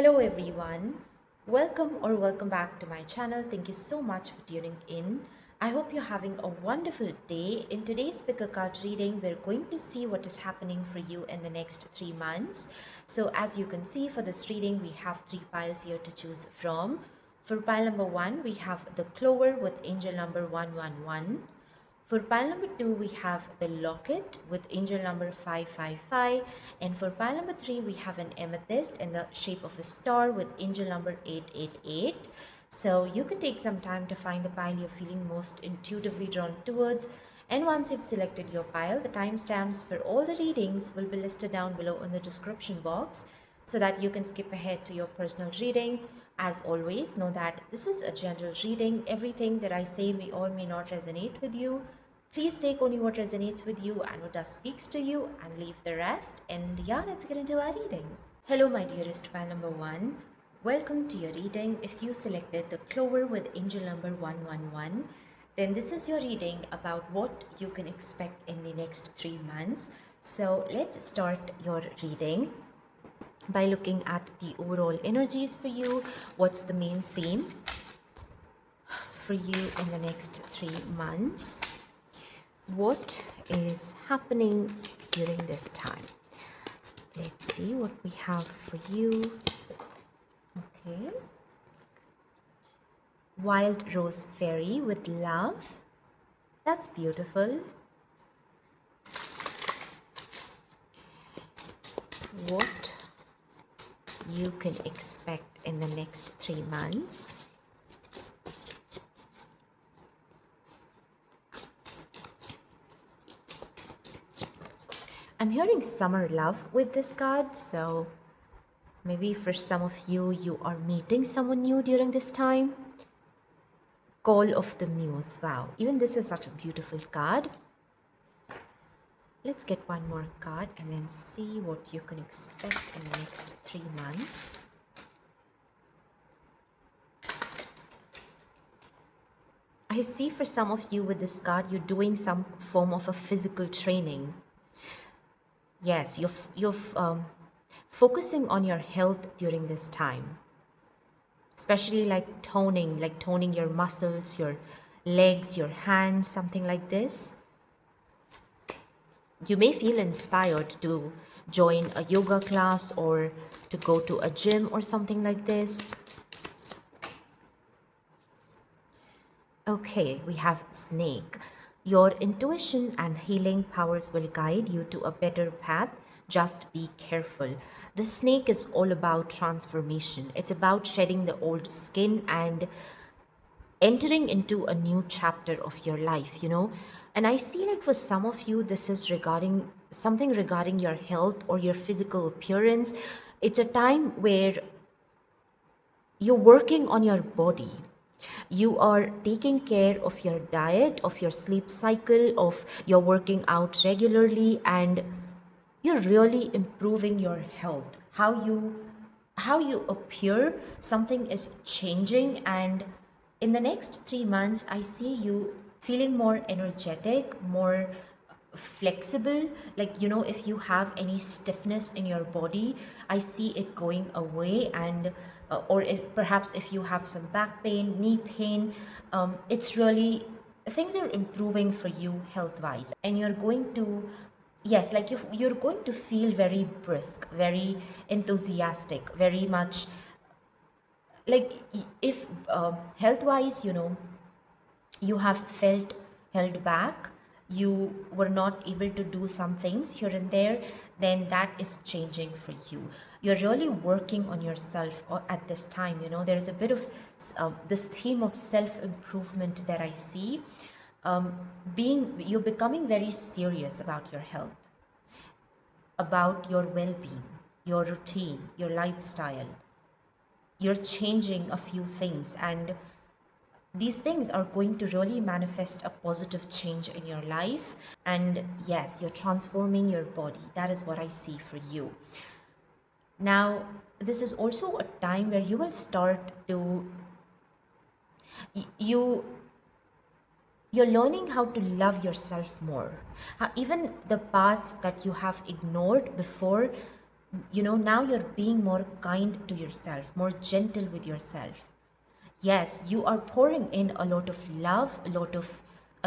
Hello everyone, welcome back to my channel. Thank you so much for tuning in. I hope you're having a wonderful day. In today's pick a card reading, we're going to see what is happening for you in the next 3 months. So as you can see, for this reading we have three piles here to choose from. For pile number 1 we have the clover with angel number 111. For pile number 2, we have the locket with angel number 555. And for pile number 3, we have an amethyst in the shape of a star with angel number 888. So you can take some time to find the pile you're feeling most intuitively drawn towards. And once you've selected your pile, the timestamps for all the readings will be listed down below in the description box so that you can skip ahead to your personal reading. As always, know that this is a general reading. Everything that I say may or may not resonate with you. Please take only what resonates with you and what does speaks to you and leave the rest. And yeah, let's get into our reading. Hello, my dearest pile number 1. Welcome to your reading. If you selected the clover with angel number 111, then this is your reading about what you can expect in the next 3 months. So let's start your reading by looking at the overall energies for you. What's the main theme for you in the next 3 months? What is happening during this time? Let's see what we have for you. Okay. Wild Rose Fairy with love. That's beautiful. What you can expect in the next 3 months. I'm hearing summer love with this card, so maybe for some of you, you are meeting someone new during this time. Call of the Muse. Wow, even this is such a beautiful card. Let's get one more card and then see what you can expect in the next 3 months. I see for some of you with this card, you're doing some form of a physical training. Yes, you're focusing on your health during this time, especially like toning your muscles, your legs, your hands, something like this. You may feel inspired to join a yoga class or to go to a gym or something like this. Okay, we have snake. Your intuition and healing powers will guide you to a better path. Just be careful. The snake is all about transformation. It's about shedding the old skin and entering into a new chapter of your life, And I see like for some of you, this is regarding something regarding your health or your physical appearance. It's a time where you're working on your body. You are taking care of your diet, of your sleep cycle, of your working out regularly, and you're really improving your health. How you appear, something is changing, and in the next 3 months, I see you feeling more energetic, more flexible. Like, if you have any stiffness in your body, I see it going away. And or if perhaps if you have some back pain, knee pain, it's really, things are improving for you health wise, and you're going to, yes, like you're going to feel very brisk, very enthusiastic, very much like, if health wise, you have felt held back, you were not able to do some things here and there, then that is changing for you. You're really working on yourself at this time. There's a bit of this theme of self improvement that I see. You're becoming very serious about your health, about your well being, your routine, your lifestyle. You're changing a few things, and these things are going to really manifest a positive change in your life. And yes, you're transforming your body. That is what I see for you. Now, this is also a time where you will start to, you you're learning how to love yourself more. Even the parts that you have ignored before, Now you're being more kind to yourself, more gentle with yourself. Yes, you are pouring in a lot of love, a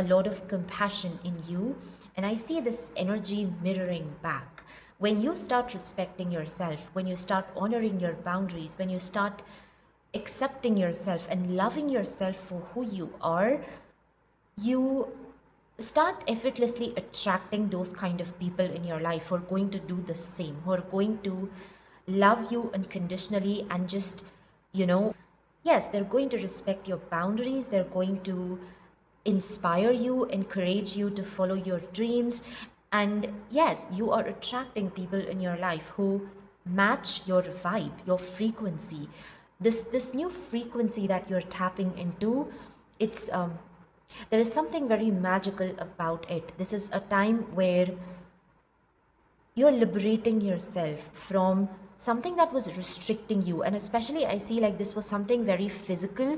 lot of compassion in you, and I see this energy mirroring back. When you start respecting yourself, when you start honoring your boundaries, when you start accepting yourself and loving yourself for who you are, you start effortlessly attracting those kind of people in your life who are going to do the same, who are going to love you unconditionally and just, yes, they're going to respect your boundaries, they're going to inspire you, encourage you to follow your dreams. And yes, you are attracting people in your life who match your vibe, your frequency. This new frequency that you're tapping into, it's there is something very magical about it. This is a time where you're liberating yourself from something that was restricting you. And especially, I see like this was something very physical.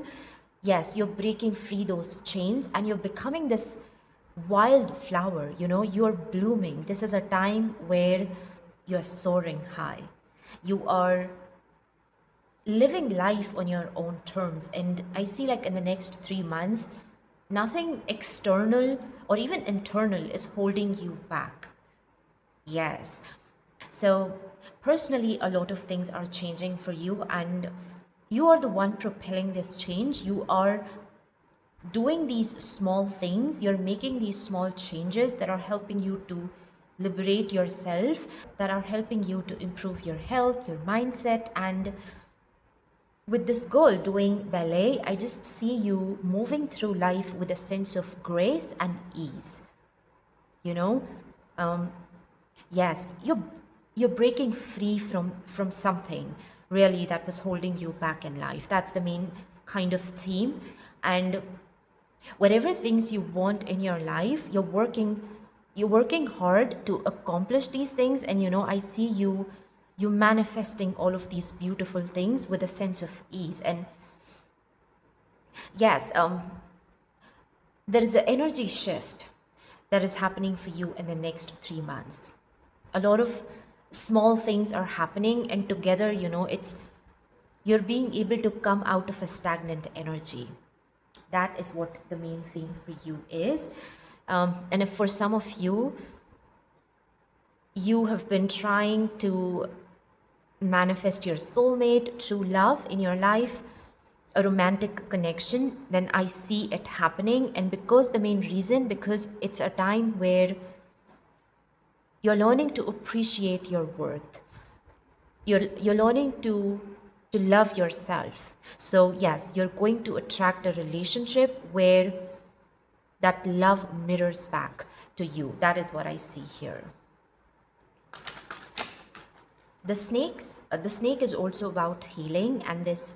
Yes, you're breaking free those chains and you're becoming this wildflower. You're blooming. This is a time where you're soaring high. You are living life on your own terms. And I see like in the next 3 months, nothing external or even internal is holding you back. Yes. So, personally, a lot of things are changing for you, and you are the one propelling this change. You are doing these small things, you're making these small changes that are helping you to liberate yourself, that are helping you to improve your health, your mindset. And with this goal, doing ballet, I just see you moving through life with a sense of grace and ease. You know, yes, you're breaking free from something really that was holding you back in life. That's the main kind of theme. And whatever things you want in your life, you're working hard to accomplish these things. And I see you manifesting all of these beautiful things with a sense of ease. And yes, there is an energy shift that is happening for you in the next 3 months. A lot of small things are happening, and together, it's you're being able to come out of a stagnant energy. That is what the main thing for you is. And if for some of you, you have been trying to manifest your soulmate, true love in your life, a romantic connection, then I see it happening. And because the main reason, because it's a time where you're learning to appreciate your worth. You're learning to love yourself. So yes, you're going to attract a relationship where that love mirrors back to you. That is what I see here. The snake is also about healing and this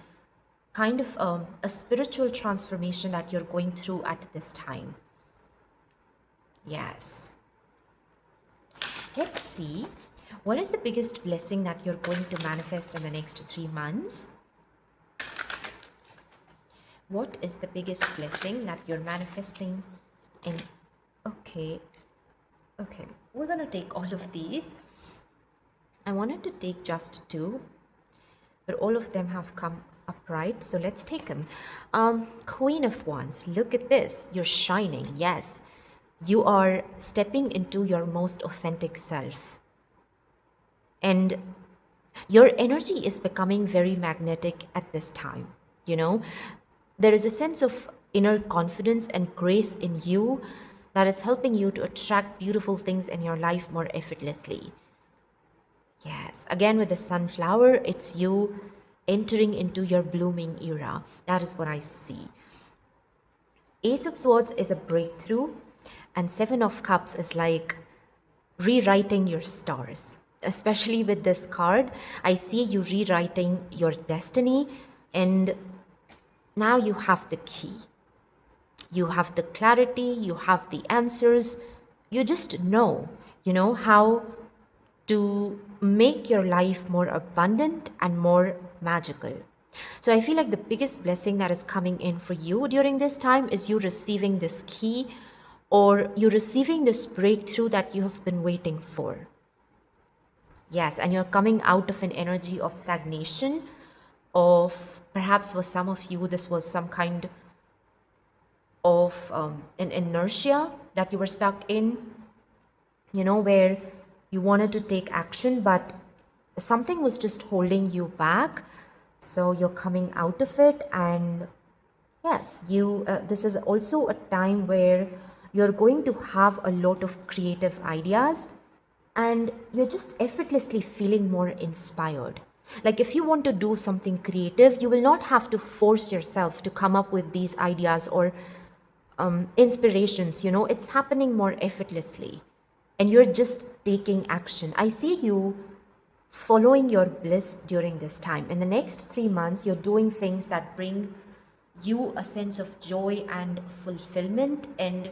kind of a spiritual transformation that you're going through at this time. Yes. Let's see. What is the biggest blessing that you're going to manifest in the next 3 months? What is the biggest blessing that you're manifesting in? Okay. Okay. We're going to take all of these. I wanted to take just two, but all of them have come upright. So let's take them. Queen of Wands. Look at this. You're shining. Yes. You are stepping into your most authentic self. And your energy is becoming very magnetic at this time. There is a sense of inner confidence and grace in you that is helping you to attract beautiful things in your life more effortlessly. Yes, again with the sunflower, it's you entering into your blooming era. That is what I see. Ace of Swords is a breakthrough, and Seven of Cups is like rewriting your stars. Especially with this card, I see you rewriting your destiny, and now you have the key. You have the clarity, you have the answers. You just know how to make your life more abundant and more magical. So I feel like the biggest blessing that is coming in for you during this time is you receiving this key, or you receiving this breakthrough that you have been waiting for. Yes, and you're coming out of an energy of stagnation, of perhaps for some of you, this was some kind of an inertia that you were stuck in, where you wanted to take action, but something was just holding you back. So you're coming out of it, and yes, this is also a time where you're going to have a lot of creative ideas and you're just effortlessly feeling more inspired. Like if you want to do something creative, you will not have to force yourself to come up with these ideas or inspirations, it's happening more effortlessly and you're just taking action. I see you following your bliss during this time. In the next 3 months, you're doing things that bring you a sense of joy and fulfillment, and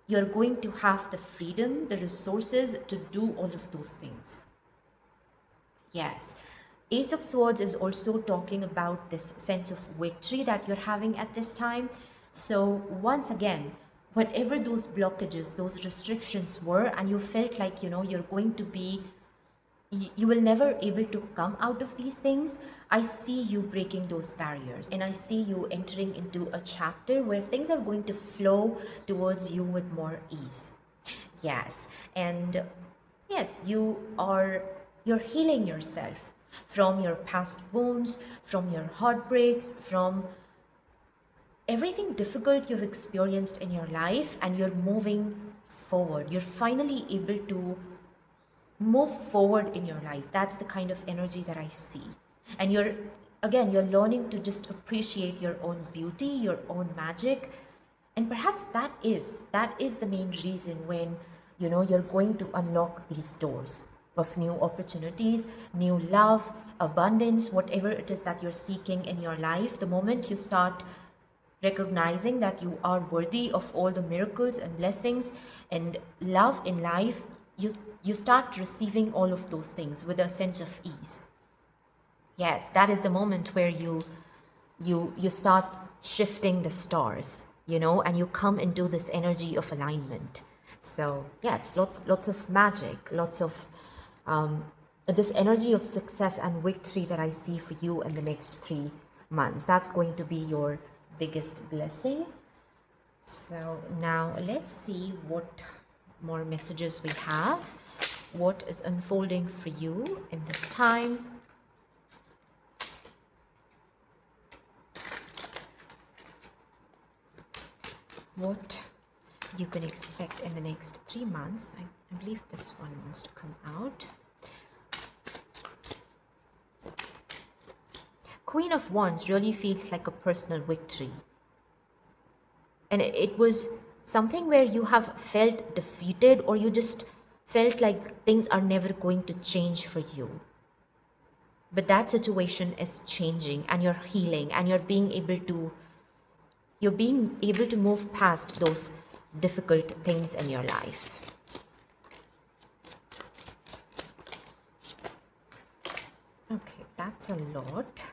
you're going to have the freedom, the resources to do all of those things. Yes. Ace of Swords is also talking about this sense of victory that you're having at this time. So, once again, whatever those blockages, those restrictions were, and you felt like, you're going to be you will never able to come out of these things. I see you breaking those barriers, and I see you entering into a chapter where things are going to flow towards you with more ease. Yes. And yes, you're healing yourself from your past wounds, from your heartbreaks, from everything difficult you've experienced in your life, and you're moving forward. You're finally able to move forward in your life. That's the kind of energy that I see. And you're learning to just appreciate your own beauty, your own magic. And perhaps that is the main reason when you're going to unlock these doors of new opportunities, new love, abundance, whatever it is that you're seeking in your life. The moment you start recognizing that you are worthy of all the miracles and blessings and love in life, you start receiving all of those things with a sense of ease. Yes, that is the moment where you start shifting the stars, and you come into this energy of alignment. So yeah, it's lots of magic, lots of this energy of success and victory that I see for you in the next 3 months. That's going to be your biggest blessing. So now let's see what more messages we have. What is unfolding for you in this time? What you can expect in the next 3 months. I believe this one wants to come out. Queen of Wands really feels like a personal victory. And it was something where you have felt defeated, or you just felt like things are never going to change for you. But that situation is changing, and you're healing, and you're being able to move past those difficult things in your life. Okay, that's a lot.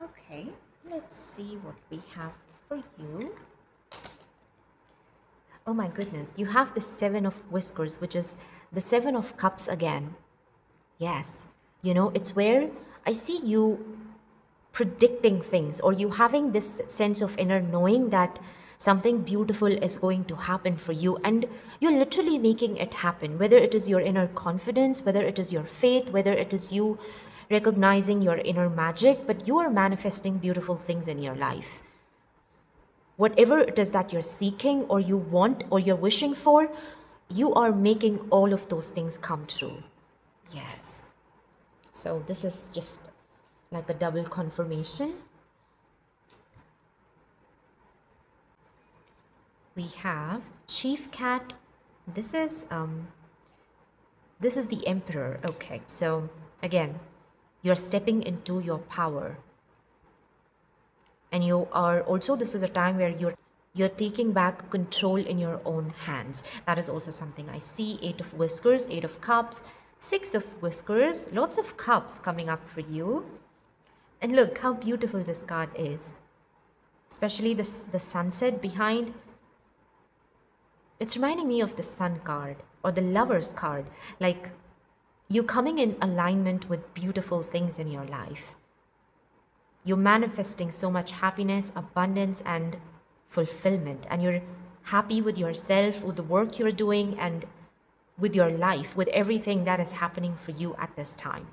Okay, let's see what we have for you. Oh my goodness, you have the Seven of Whiskers, which is the Seven of Cups again. Yes, it's where I see you predicting things, or you having this sense of inner knowing that something beautiful is going to happen for you, and you're literally making it happen, whether it is your inner confidence, whether it is your faith, whether it is you recognizing your inner magic, but you are manifesting beautiful things in your life. Whatever it is that you're seeking, or you want, or you're wishing for, you are making all of those things come true. Yes. So this is just like a double confirmation. We have Chief Cat. This is the Emperor. Okay. So again, you're stepping into your power. And you are also, this is a time where you're taking back control in your own hands. That is also something I see. 8 of Whiskers, 8 of Cups, 6 of Whiskers, lots of cups coming up for you. And look how beautiful this card is, especially the sunset behind. It's reminding me of the sun card or the lover's card, like you coming in alignment with beautiful things in your life. You're manifesting so much happiness, abundance, and fulfillment. And you're happy with yourself, with the work you're doing, and with your life, with everything that is happening for you at this time.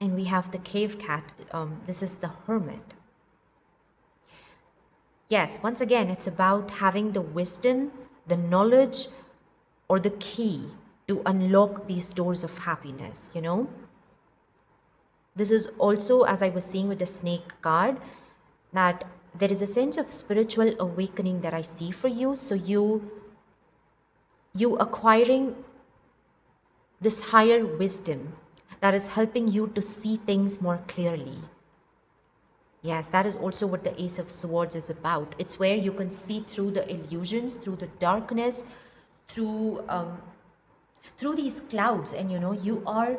And we have the cave cat. This is the hermit. Yes, once again, it's about having the wisdom, the knowledge, or the key to unlock these doors of happiness, you know? This is also, as I was seeing with the snake card, that there is a sense of spiritual awakening that I see for you. So you acquiring this higher wisdom that is helping you to see things more clearly. Yes, that is also what the Ace of Swords is about. It's where you can see through the illusions, through the darkness, through these clouds, and you are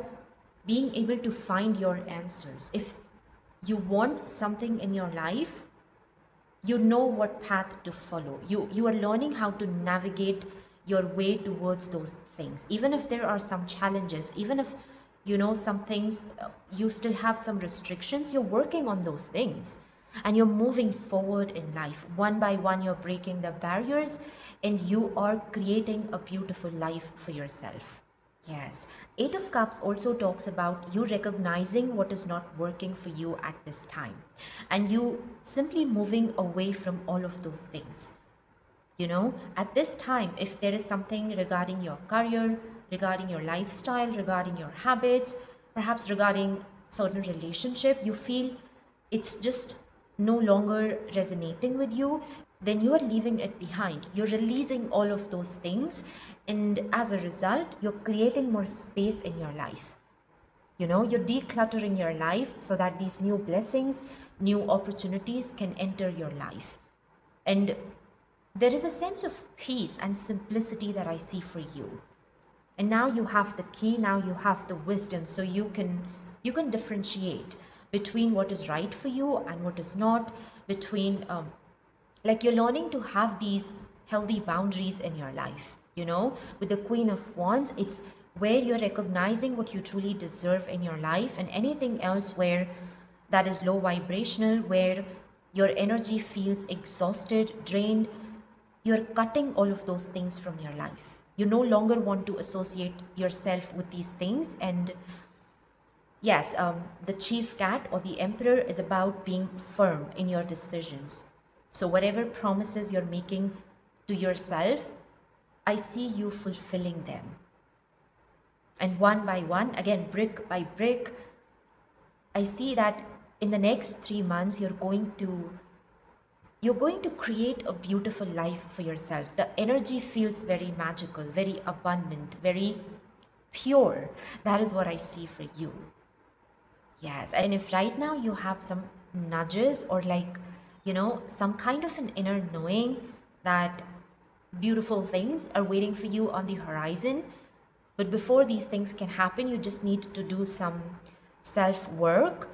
being able to find your answers. If you want something in your life, you know what path to follow. You are learning how to navigate your way towards those things, even if there are some challenges, even if some things you still have some restrictions. You're working on those things and you're moving forward in life. One by one, you're breaking the barriers and you are creating a beautiful life for yourself. Yes, Eight of Cups also talks about you recognizing what is not working for you at this time and you simply moving away from all of those things. At this time, if there is something regarding your career, regarding your lifestyle, regarding your habits, perhaps regarding certain relationship, you feel it's just no longer resonating with you, then you are leaving it behind. You're releasing all of those things. And as a result, you're creating more space in your life. You're decluttering your life so that these new blessings, new opportunities can enter your life. And there is a sense of peace and simplicity that I see for you. And now you have the key, now you have the wisdom, so you can differentiate between what is right for you and what is not, between like you're learning to have these healthy boundaries in your life. With the Queen of Wands, it's where you're recognizing what you truly deserve in your life, and anything else where that is low vibrational, where your energy feels exhausted, drained, you're cutting all of those things from your life. You no longer want to associate yourself with these things. And yes, the chief cat or the emperor is about being firm in your decisions. So whatever promises you're making to yourself, I see you fulfilling them. And one by one, again, brick by brick, I see that in the next 3 months, you're going to create a beautiful life for yourself. The energy feels very magical, very abundant, very pure. That is what I see for you. Yes, and if right now you have some nudges or some kind of an inner knowing that beautiful things are waiting for you on the horizon, but before these things can happen, you just need to do some self-work.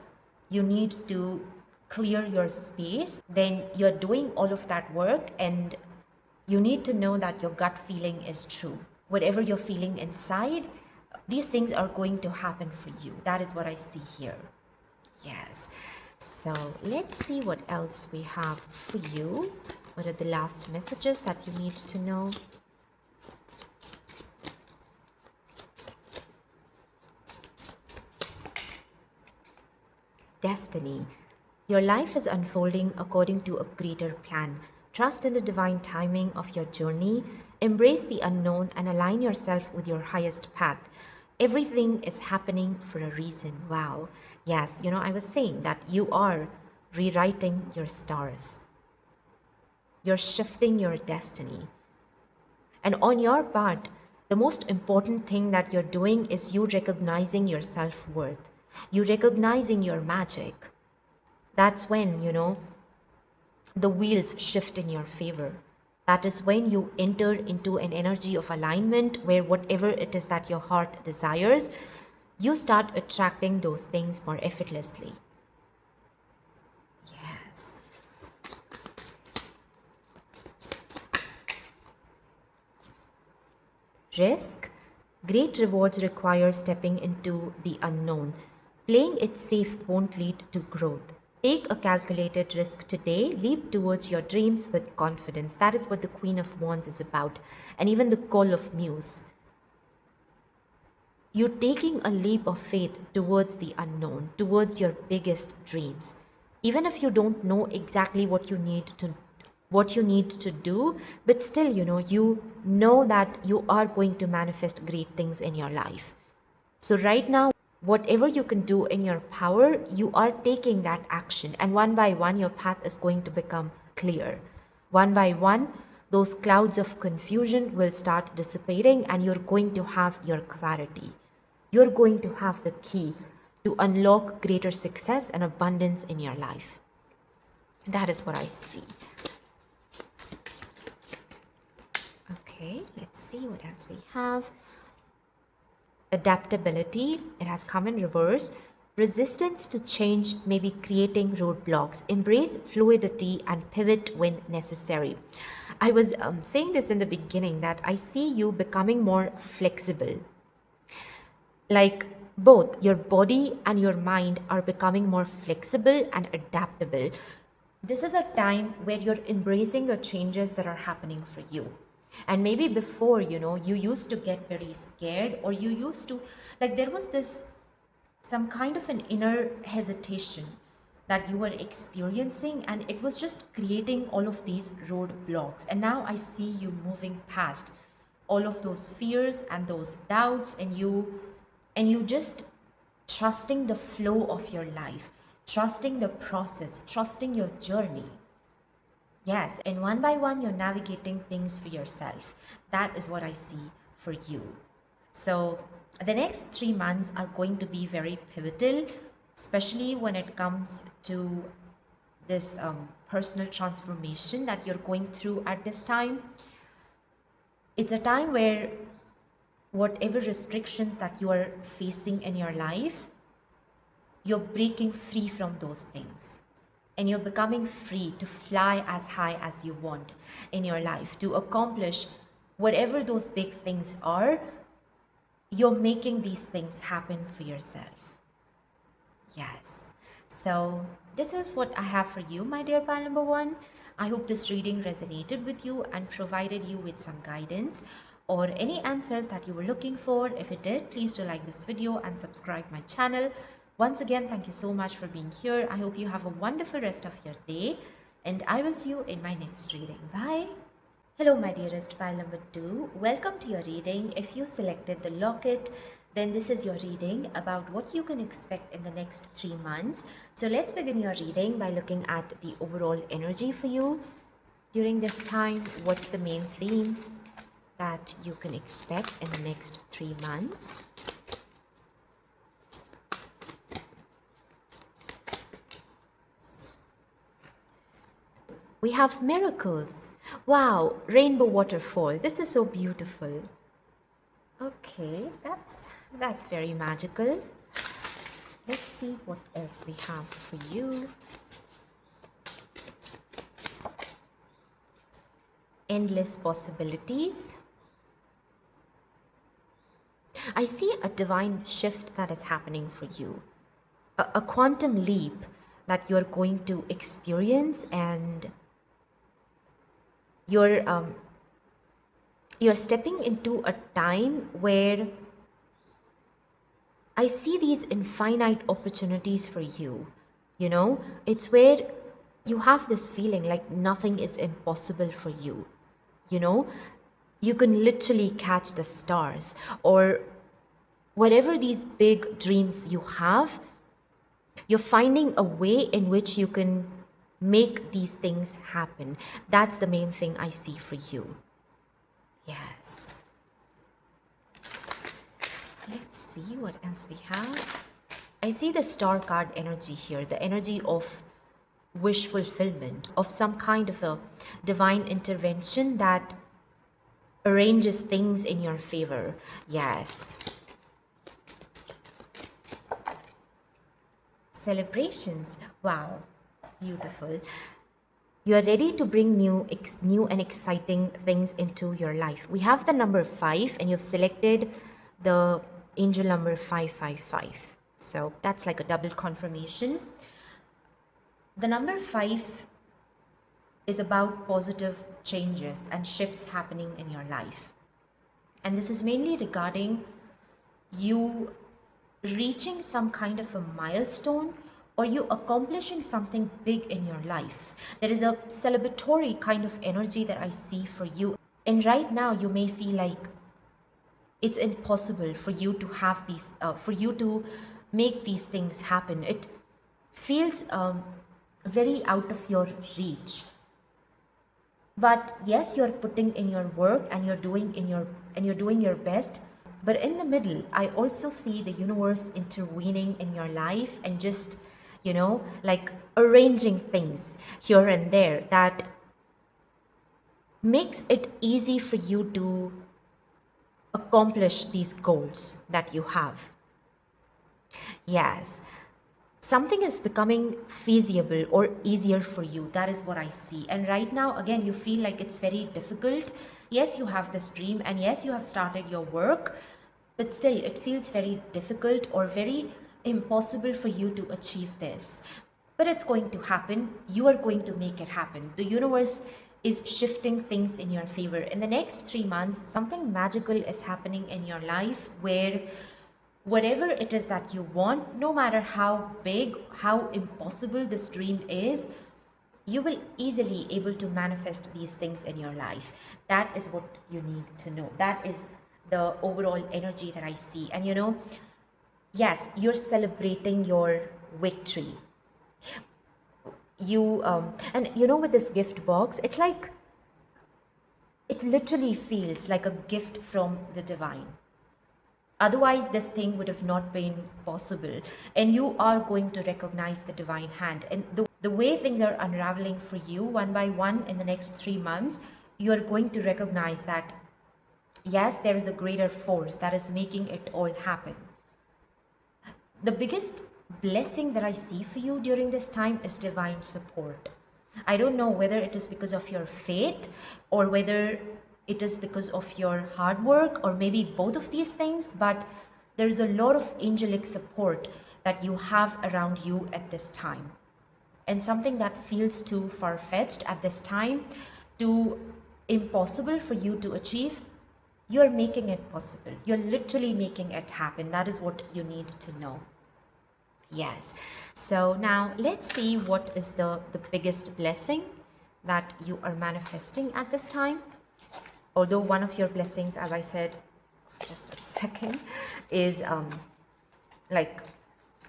You need to clear your space. Then you're doing all of that work and you need to know that your gut feeling is true. Whatever you're feeling inside, these things are going to happen for you. That is what I see here. Yes. So let's see what else we have for you. What are the last messages that you need to know? Destiny. Your life is unfolding according to a greater plan. Trust in the divine timing of your journey. Embrace the unknown and align yourself with your highest path. Everything is happening for a reason. Wow. Yes, I was saying that you are rewriting your stars. You're shifting your destiny. And on your part, the most important thing that you're doing is you recognizing your self-worth. You recognizing your magic. That's when, the wheels shift in your favor. That is when you enter into an energy of alignment where whatever it is that your heart desires, you start attracting those things more effortlessly. Yes. Risk. Great rewards require stepping into the unknown. Playing it safe won't lead to growth. Take a calculated risk today, leap towards your dreams with confidence. That is what the Queen of Wands is about. And even the Call of Muse. You're taking a leap of faith towards the unknown, towards your biggest dreams. Even if you don't know exactly what you need to do, but still, you know that you are going to manifest great things in your life. So right now, whatever you can do in your power, you are taking that action, and one by one your path is going to become clear. One by one, those clouds of confusion will start dissipating, and you're going to have your clarity. You're going to have the key to unlock greater success and abundance in your life. That is what I see. Okay, let's see what else we have. Adaptability, it has come in reverse. Resistance to change may be creating roadblocks. Embrace fluidity and pivot when necessary. I was saying this in the beginning that I see you becoming more flexible. Like both your body and your mind are becoming more flexible and adaptable. This is a time where you're embracing the changes that are happening for you. And maybe before, you used to get very scared, or you used to, like, there was this, some kind of an inner hesitation that you were experiencing, and it was just creating all of these roadblocks. And now I see you moving past all of those fears and those doubts, and you just trusting the flow of your life, trusting the process, trusting your journey. Yes, and one by one, you're navigating things for yourself. That is what I see for you. So, the next 3 months are going to be very pivotal, especially when it comes to this personal transformation that you're going through at this time. It's a time where whatever restrictions that you are facing in your life, you're breaking free from those things. And you're becoming free to fly as high as you want in your life, to accomplish whatever those big things are. You're making these things happen for yourself. Yes. So this is what I have for you, my dear pal number one. I hope this reading resonated with you and provided you with some guidance or any answers that you were looking for. If it did, please do like this video and subscribe my channel. Once again, thank you so much for being here. I hope you have a wonderful rest of your day, and I will see you in my next reading. Bye. Hello, my dearest pile number 2. Welcome to your reading. If you selected the locket, then this is your reading about what you can expect in the next 3 months. So let's begin your reading by looking at the overall energy for you during this time. What's the main theme that you can expect in the next 3 months? We have miracles. Wow, rainbow waterfall. This is so beautiful. Okay, that's very magical. Let's see what else we have for you. Endless possibilities. I see a divine shift that is happening for you. A quantum leap that you're going to experience, and you're stepping into a time where I see these infinite opportunities for you. It's where you have this feeling like nothing is impossible for you. You can literally catch the stars, or whatever these big dreams you have, you're finding a way in which you can make these things happen. That's the main thing I see for you. Yes. Let's see what else we have. I see the star card energy here, the energy of wish fulfillment, of some kind of a divine intervention that arranges things in your favor. Yes. Celebrations. Wow, beautiful. You are ready to bring new and exciting things into your life. We have the number 5, and you've selected the angel number 555. So that's like a double confirmation. The number 5 is about positive changes and shifts happening in your life. And this is mainly regarding you reaching some kind of a milestone or you accomplishing something big in your life. There is a celebratory kind of energy that I see for you. And right now, you may feel like it's impossible for you to have these, for you to make these things happen. It feels very out of your reach. But yes, you're putting in your work and you're doing your best. But in the middle, I also see the universe intervening in your life and just, like arranging things here and there that makes it easy for you to accomplish these goals that you have. Yes, something is becoming feasible or easier for you. That is what I see. And right now, again, you feel like it's very difficult. Yes, you have this dream, and yes, you have started your work, but still, it feels very difficult or very impossible for you to achieve this. But it's going to happen. You are going to make it happen. The universe is shifting things in your favor. In the next 3 months, something magical is happening in your life where whatever it is that you want, no matter how big, how impossible this dream is, you will easily able to manifest these things in your life. That is what you need to know. That is the overall energy that I see. And yes, you're celebrating your victory. And with this gift box, it's like, it literally feels like a gift from the divine. Otherwise, this thing would have not been possible. And you are going to recognize the divine hand. And the way things are unraveling for you one by one in the next 3 months, you are going to recognize that, yes, there is a greater force that is making it all happen. The biggest blessing that I see for you during this time is divine support. I don't know whether it is because of your faith or whether it is because of your hard work or maybe both of these things, but there's a lot of angelic support that you have around you at this time. And something that feels too far-fetched at this time, too impossible for you to achieve, you're making it possible. You're literally making it happen. That is what you need to know. Yes. So now let's see what is the biggest blessing that you are manifesting at this time. Although one of your blessings, as I said, just a second, is like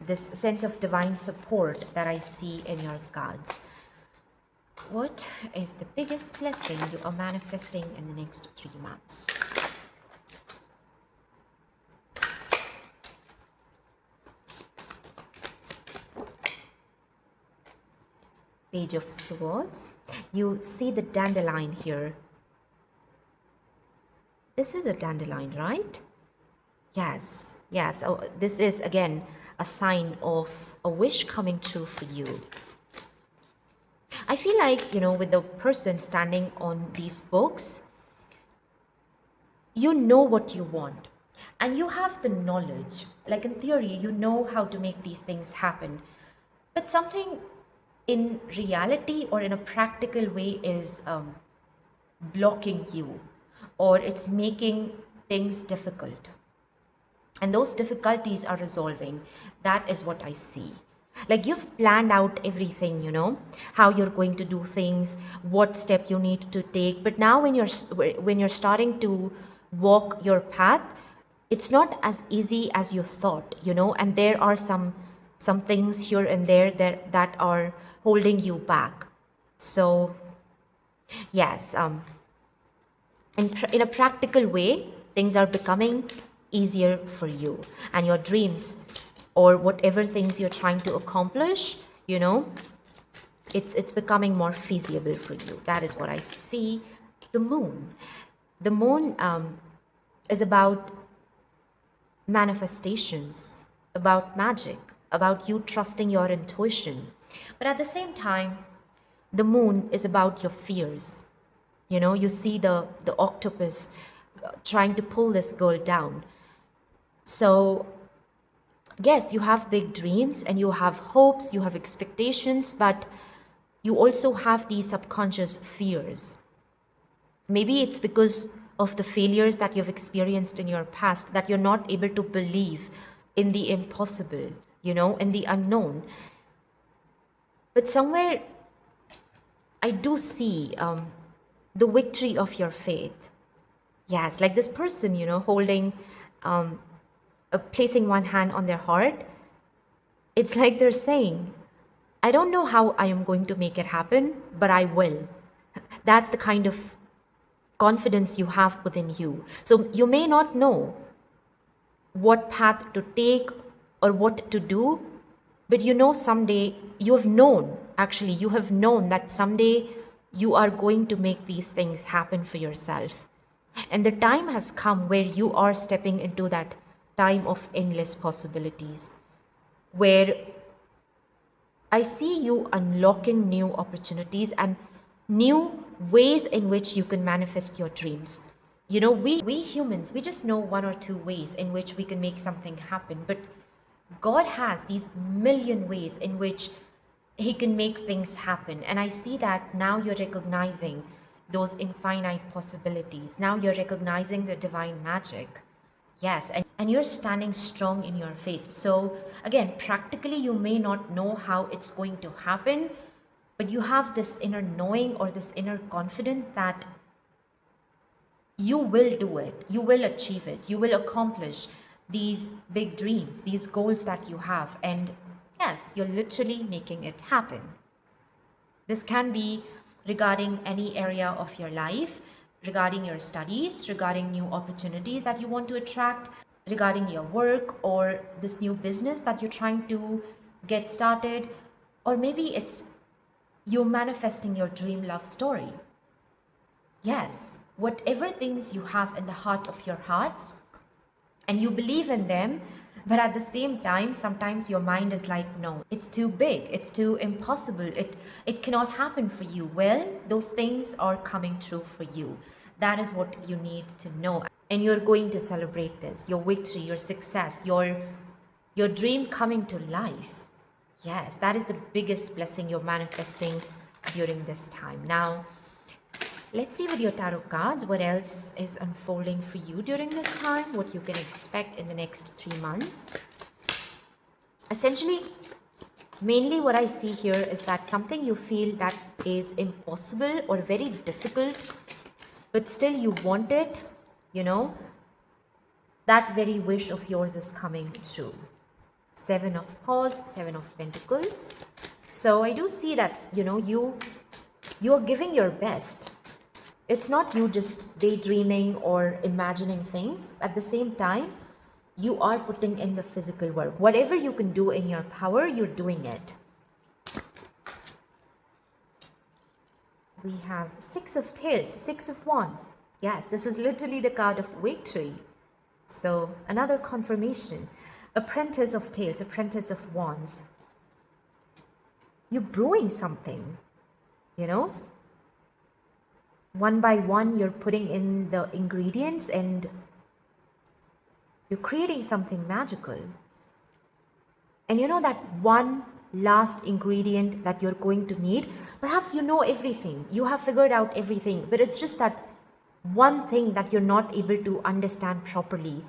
this sense of divine support that I see in your cards. What is the biggest blessing you are manifesting in the next 3 months? Page of Swords. You see the dandelion here. This is a dandelion, right? Yes. Oh, this is again a sign of a wish coming true for you. I feel like, with the person standing on these books, you know what you want and you have the knowledge. Like in theory, you know how to make these things happen. But something in reality or in a practical way is blocking you, or it's making things difficult. And those difficulties are resolving. That is what I see. Like you've planned out everything, how you're going to do things, what step you need to take. But now when you're starting to walk your path, it's not as easy as you thought, and there are some things here and there that are holding you back. So yes, in a practical way, things are becoming easier for you, and your dreams or whatever things you're trying to accomplish, it's becoming more feasible for you. That is what I see. The moon is about manifestations, about magic, about you trusting your intuition. But at the same time, the moon is about your fears. You know, you see the octopus trying to pull this girl down. So, yes, you have big dreams and you have hopes, you have expectations, but you also have these subconscious fears. Maybe it's because of the failures that you've experienced in your past that you're not able to believe in the impossible, in the unknown. But somewhere I do see the victory of your faith. Yes, like this person, holding, placing one hand on their heart. It's like they're saying, I don't know how I am going to make it happen, but I will. That's the kind of confidence you have within you. So you may not know what path to take or what to do, but someday you have known that someday you are going to make these things happen for yourself. And the time has come where you are stepping into that time of endless possibilities, where I see you unlocking new opportunities and new ways in which you can manifest your dreams. We humans, we just know one or two ways in which we can make something happen, but God has these million ways in which He can make things happen. And I see that now you're recognizing those infinite possibilities. Now you're recognizing the divine magic. Yes, and you're standing strong in your faith. So, again, practically, you may not know how it's going to happen, but you have this inner knowing or this inner confidence that you will do it, you will achieve it, you will accomplish these big dreams, these goals that you have. And yes, you're literally making it happen. This can be regarding any area of your life, regarding your studies, regarding new opportunities that you want to attract, regarding your work or this new business that you're trying to get started, or maybe it's you manifesting your dream love story. Yes, whatever things you have in the heart of your hearts and you believe in them, but at the same time, sometimes your mind is like, no, it's too big, it's too impossible, it cannot happen for you. Well, those things are coming true for you. That is what you need to know. And you're going to celebrate this, your victory, your success, your dream coming to life. Yes, that is the biggest blessing you're manifesting during this time. Now, let's see with your tarot cards what else is unfolding for you during this time, what you can expect in the next 3 months. Essentially, mainly what I see here is that something you feel that is impossible or very difficult, but still you want it, that very wish of yours is coming true. 7 of Paws, 7 of Pentacles. So I do see that, you're giving your best. It's not you just daydreaming or imagining things. At the same time, you are putting in the physical work. Whatever you can do in your power, you're doing it. We have 6 of Tails, 6 of Wands. Yes, this is literally the card of victory. So another confirmation. Apprentice of Tails, Apprentice of Wands. You're brewing something, One by one, you're putting in the ingredients and you're creating something magical. And that one last ingredient that you're going to need, perhaps you know everything, you have figured out everything, but it's just that one thing that you're not able to understand properly.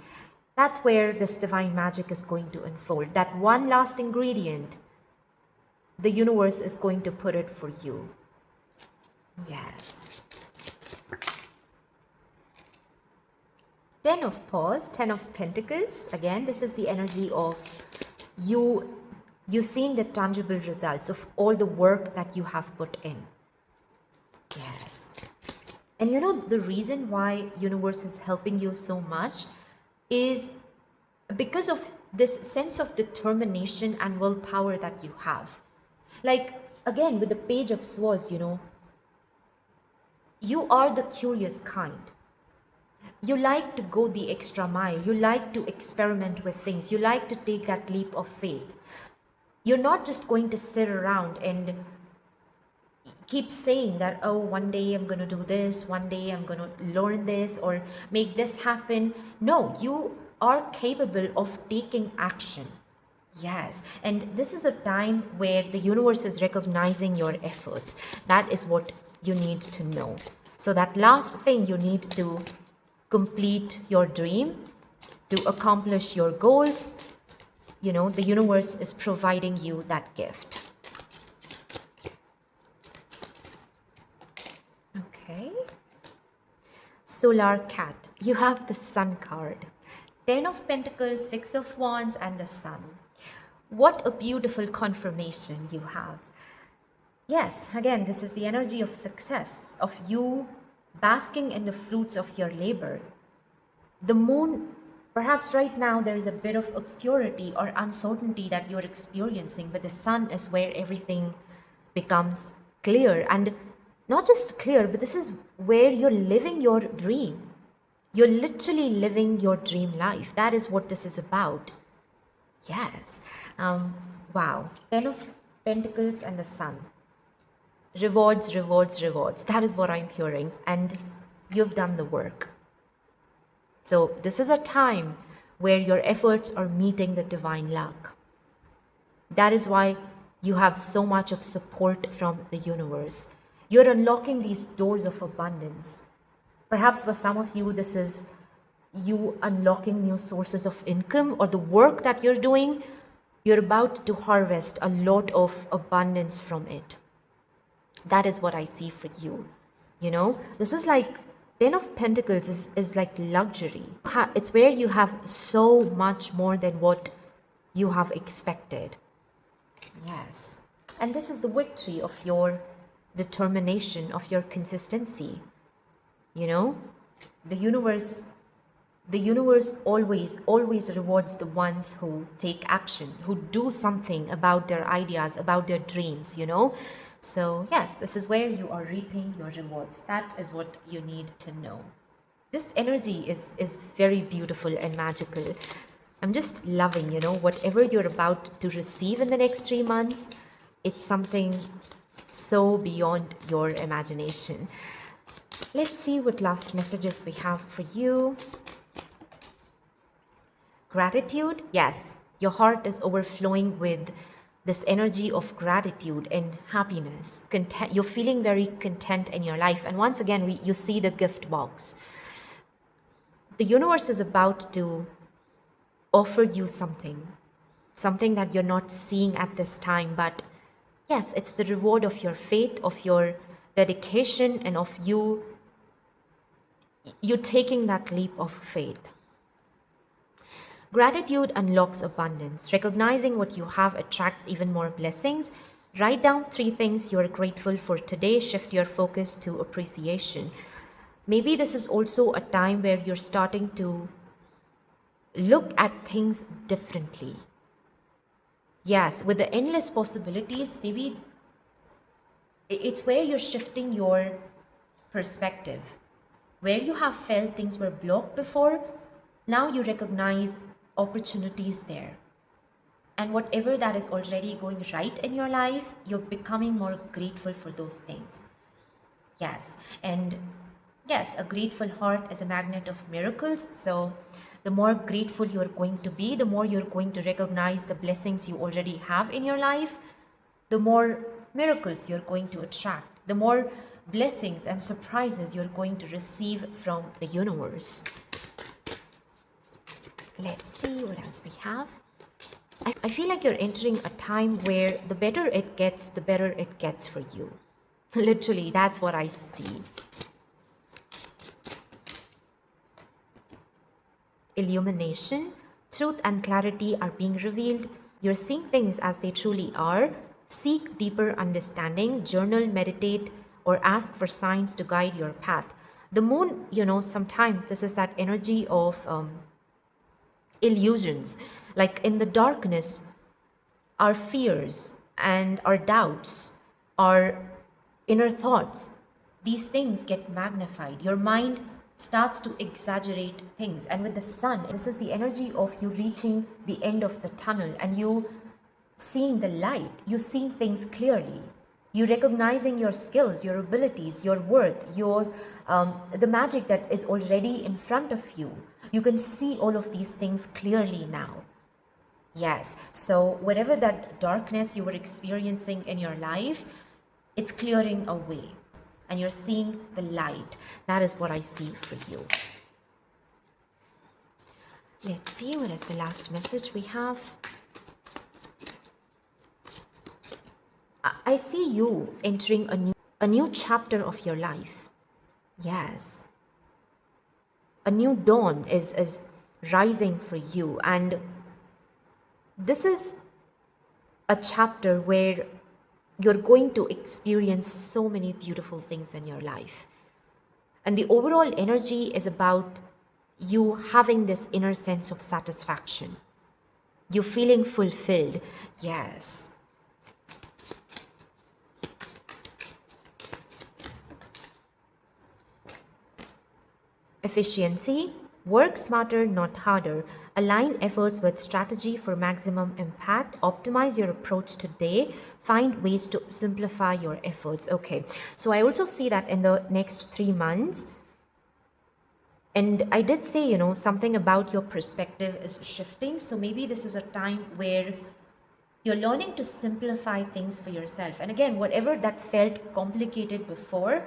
That's where this divine magic is going to unfold. That one last ingredient, the universe is going to put it for you. Yes. 10 of Paws, 10 of Pentacles. Again, this is the energy of you seeing the tangible results of all the work that you have put in. Yes. And the reason why universe is helping you so much is because of this sense of determination and willpower that you have. Like, again, with the Page of Swords, you are the curious kind. You like to go the extra mile. You like to experiment with things. You like to take that leap of faith. You're not just going to sit around and keep saying that, oh, one day I'm going to do this, one day I'm going to learn this or make this happen. No, you are capable of taking action. Yes, and this is a time where the universe is recognizing your efforts. That is what you need to know. So, that last thing, you need to complete your dream, to accomplish your goals. The universe is providing you that gift. Okay. Solar cat, you have the sun card. 10 of pentacles, 6 of wands, and the sun. What a beautiful confirmation you have. Yes, again, this is the energy of success, of you basking in the fruits of your labor. The moon, perhaps right now there is a bit of obscurity or uncertainty that you're experiencing, but the sun is where everything becomes clear. And not just clear, but this is where you're living your dream. You're literally living your dream life. That is what this is about. Yes. Wow. 10 of pentacles and the sun. Rewards, rewards, rewards. That is what I'm hearing. And you've done the work. So this is a time where your efforts are meeting the divine luck. That is why you have so much of support from the universe. You're unlocking these doors of abundance. Perhaps for some of you, this is you unlocking new sources of income, or the work that you're doing, you're about to harvest a lot of abundance from it. That is what I see for you. This is like 10 of pentacles is like luxury. It's where you have so much more than what you have expected. Yes. And this is the victory of your determination, of your consistency. The universe always rewards the ones who take action, who do something about their ideas, about their dreams. So yes, this is where you are reaping your rewards. That is what you need to know. This energy is very beautiful and magical. I'm just loving, whatever you're about to receive in the next 3 months. It's something so beyond your imagination. Let's see what last messages we have for you. Gratitude. Yes, your heart is overflowing with this energy of gratitude and happiness. You're feeling very content in your life. And once again, you see the gift box. The universe is about to offer you something that you're not seeing at this time. But yes, it's the reward of your faith, of your dedication, and of you taking that leap of faith. Gratitude unlocks abundance. Recognizing what you have attracts even more blessings. Write down 3 things you are grateful for today. Shift your focus to appreciation. Maybe this is also a time where you're starting to look at things differently. Yes, with the endless possibilities, maybe it's where you're shifting your perspective. Where you have felt things were blocked before, now you recognize opportunities there. And whatever that is already going right in your life, you're becoming more grateful for those things. Yes, and yes, a grateful heart is a magnet of miracles. So the more grateful you're going to be, the more you're going to recognize the blessings you already have in your life, the more miracles you're going to attract, the more blessings and surprises you're going to receive from the universe. Let's see what else we have. I feel like you're entering a time where the better it gets, the better it gets for you. Literally, that's what I see. Illumination, truth and clarity are being revealed. You're seeing things as they truly are. Seek deeper understanding, journal, meditate, or ask for signs to guide your path. The moon, sometimes this is that energy of illusions. Like in the darkness, our fears and our doubts, our inner thoughts, these things get magnified. Your mind starts to exaggerate things. And with the sun, this is the energy of you reaching the end of the tunnel and you seeing the light, you seeing things clearly, you recognizing your skills, your abilities, your worth, your the magic that is already in front of you. You can see all of these things clearly now. Yes, so whatever that darkness you were experiencing in your life, it's clearing away and you're seeing the light. That is what I see for you. Let's see, what is the last message we have? I see you entering a new chapter of your life. Yes. A new dawn is rising for you, and this is a chapter where you're going to experience so many beautiful things in your life. And the overall energy is about you having this inner sense of satisfaction. You feeling fulfilled. Yes. Efficiency. Work smarter, not harder. Align efforts with strategy for maximum impact. Optimize your approach today. Find ways to simplify your efforts. Okay, so I also see that in the next 3 months. And I did say, something about your perspective is shifting. So maybe this is a time where you're learning to simplify things for yourself. And again, whatever that felt complicated before,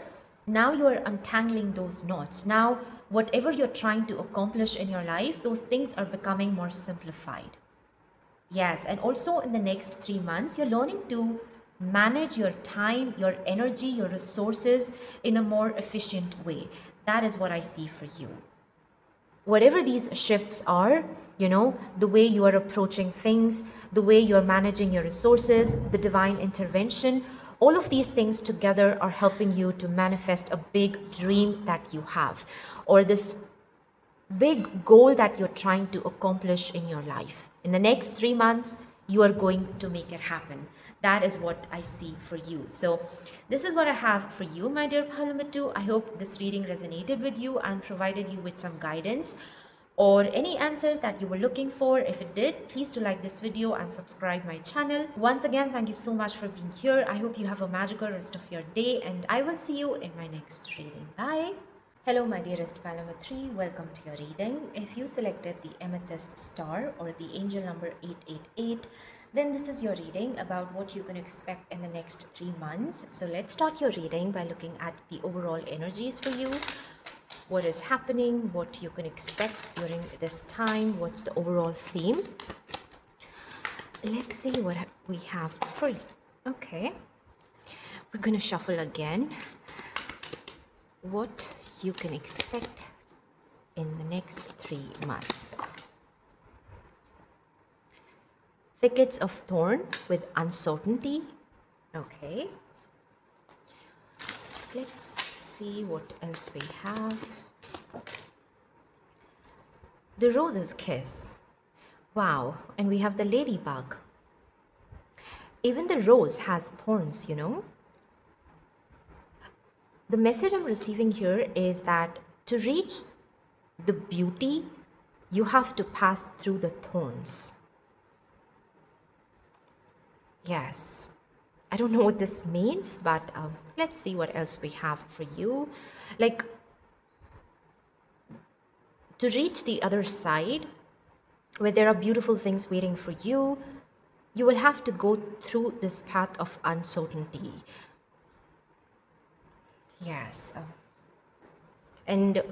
now you're untangling those knots. Now, whatever you're trying to accomplish in your life, those things are becoming more simplified. Yes, and also in the next 3 months, you're learning to manage your time, your energy, your resources in a more efficient way. That is what I see for you. Whatever these shifts are, the way you are approaching things, the way you're managing your resources, the divine intervention, all of these things together are helping you to manifest a big dream that you have, or this big goal that you're trying to accomplish in your life. In the next 3 months, you are going to make it happen. That is what I see for you. So this is what I have for you, my dear Palamatu. I hope this reading resonated with you and provided you with some guidance or any answers that you were looking for. If it did, please do like this video and subscribe my channel. Once again, thank you so much for being here. I hope you have a magical rest of your day, and I will see you in my next reading. Bye. Hello my dearest Palamatri, welcome to your reading. If you selected the amethyst star or the angel number 888, then this is your reading about what you can expect in the next 3 months. So let's start your reading by looking at the overall energies for you. What is happening, what you can expect during this time, what's the overall theme. Let's see what we have for you. Okay, we're going to shuffle again. What you can expect in the next 3 months. Thickets of thorn with uncertainty. Okay. Let's see what else we have. The rose's kiss. Wow. And we have the ladybug. Even the rose has thorns, The message I'm receiving here is that to reach the beauty, you have to pass through the thorns. Yes. I don't know what this means, but let's see what else we have for you. Like, to reach the other side, where there are beautiful things waiting for you, you will have to go through this path of uncertainty. Yes. And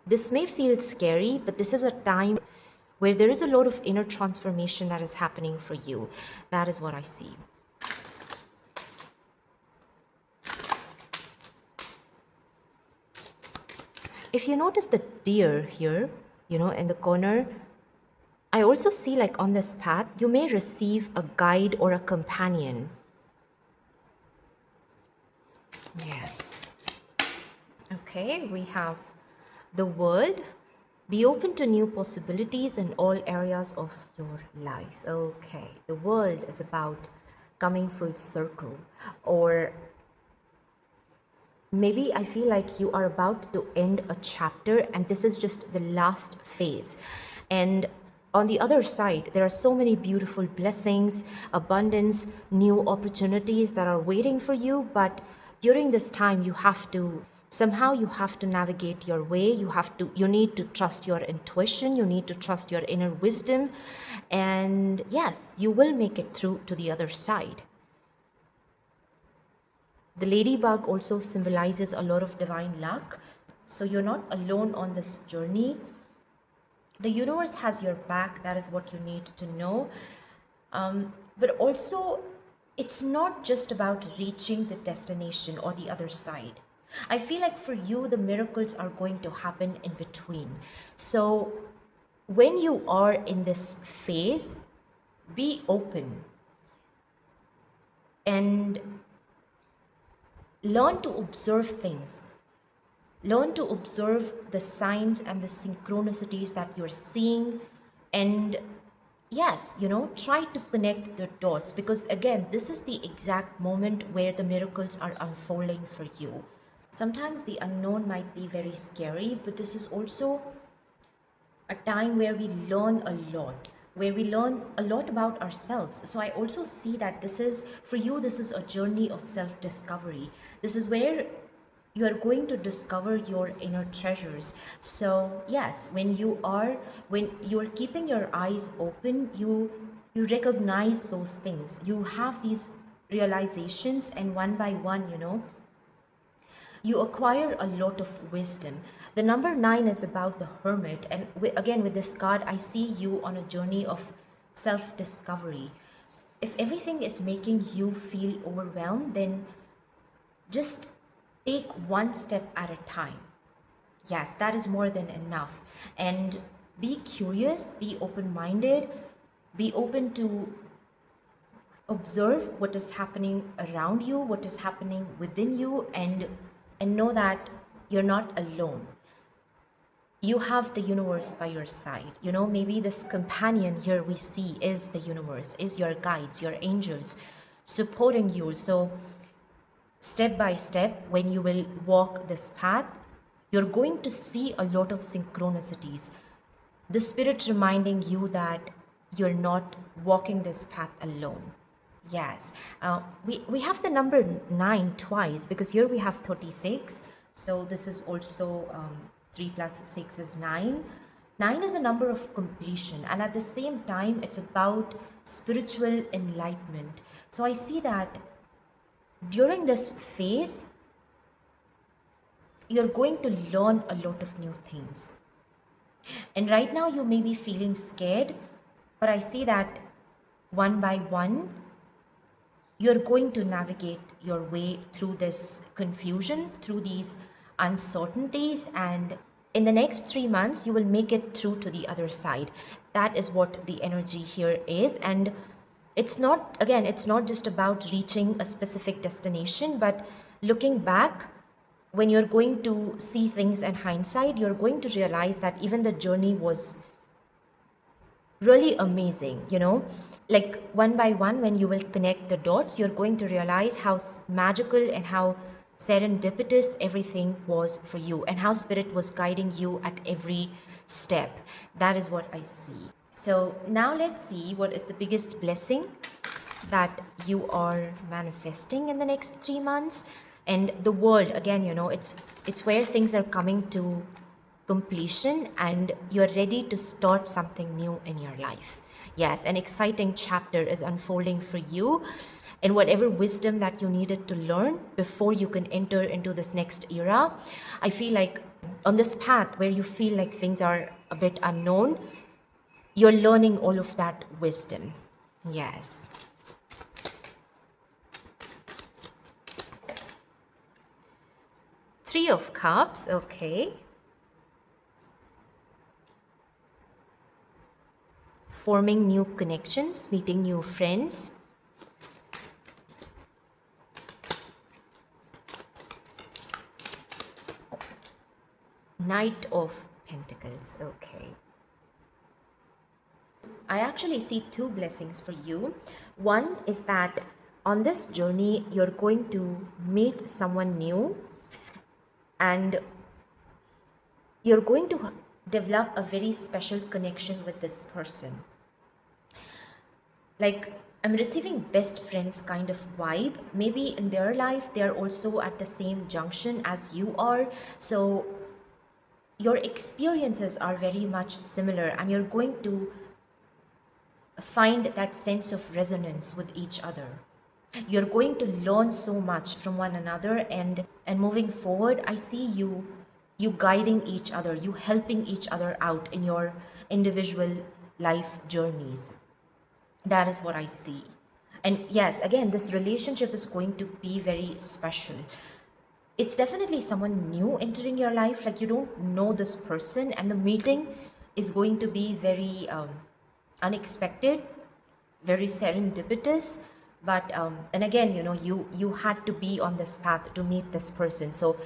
this may feel scary, but this is a time where there is a lot of inner transformation that is happening for you. That is what I see. If you notice the deer here, in the corner, I also see like on this path, you may receive a guide or a companion. Yes. Okay, we have the world. Be open to new possibilities in all areas of your life. Okay, the world is about coming full circle, or maybe I feel like you are about to end a chapter and this is just the last phase. And on the other side, there are so many beautiful blessings, abundance, new opportunities that are waiting for you. But during this time, you have to navigate your way. You need to trust your intuition. You need to trust your inner wisdom. And yes, you will make it through to the other side. The ladybug also symbolizes a lot of divine luck. So you're not alone on this journey. The universe has your back. That is what you need to know. But also, it's not just about reaching the destination or the other side. I feel like for you, the miracles are going to happen in between. So when you are in this phase, be open and learn to observe things. Learn to observe the signs and the synchronicities that you're seeing. And yes, try to connect the dots, because again, this is the exact moment where the miracles are unfolding for you. Sometimes the unknown might be very scary, but this is also a time where we learn a lot, where we learn a lot about ourselves. So I also see that for you, this is a journey of self discovery. This is where you are going to discover your inner treasures. So yes, when you're keeping your eyes open, you recognize those things. You have these realizations, and one by one, you acquire a lot of wisdom. The number 9 is about the hermit, and again, with this card, I see you on a journey of self discovery. If everything is making you feel overwhelmed, then just take one step at a time. Yes, that is more than enough. And be curious, be open minded, be open to observe what is happening around you, what is happening within you, and know that you're not alone. You have the universe by your side. Maybe this companion here we see is the universe, is your guides, your angels supporting you. So step by step, when you will walk this path, you're going to see a lot of synchronicities. The spirit reminding you that you're not walking this path alone. Yes, we have the number 9 twice, because here we have 36. So this is also 3 plus 6 is 9. 9 is a number of completion, and at the same time, it's about spiritual enlightenment. So I see that during this phase, you're going to learn a lot of new things. And right now, you may be feeling scared, but I see that one by one, you're going to navigate your way through this confusion, through these uncertainties, and in the next 3 months, you will make it through to the other side. That is what the energy here is. And it's not just about reaching a specific destination, but looking back, when you're going to see things in hindsight, you're going to realize that even the journey was really amazing. Like one by one, when you will connect the dots, you're going to realize how magical and how serendipitous everything was for you, and how spirit was guiding you at every step. That is what I see. So now let's see what is the biggest blessing that you are manifesting in the next 3 months. And the world, again, it's where things are coming to completion and you're ready to start something new in your life. Yes, an exciting chapter is unfolding for you, and whatever wisdom that you needed to learn before you can enter into this next era. I feel like on this path where you feel like things are a bit unknown, you're learning all of that wisdom. Yes. Three of Cups, okay. Forming new connections, meeting new friends. Knight of Pentacles, okay. I actually see 2 blessings for you. One is that on this journey, you're going to meet someone new, and you're going to develop a very special connection with this person. Like, I'm receiving best friends kind of vibe. Maybe in their life, they're also at the same junction as you are. So your experiences are very much similar, and you're going to find that sense of resonance with each other. You're going to learn so much from one another, and moving forward, I see you guiding each other, you helping each other out in your individual life journeys. That is what I see. And yes, again, this relationship is going to be very special. It's definitely someone new entering your life. Like, you don't know this person, and the meeting is going to be very unexpected, very serendipitous. But and again, you had to be on this path to meet this person. So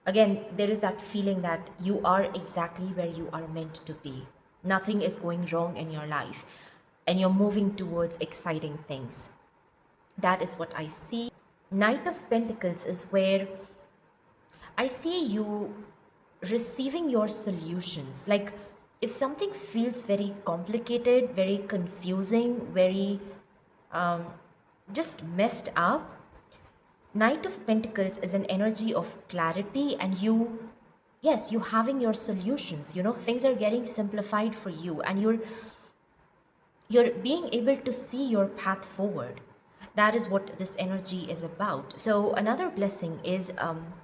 again, there is that feeling that you are exactly where you are meant to be. Nothing is going wrong in your life, and you're moving towards exciting things. That is what I see. Knight of Pentacles is where I see you receiving your solutions. Like, if something feels very complicated, very confusing, very just messed up, Knight of Pentacles is an energy of clarity, and yes, you having your solutions. Things are getting simplified for you, and you're being able to see your path forward. That is what this energy is about. So another blessing is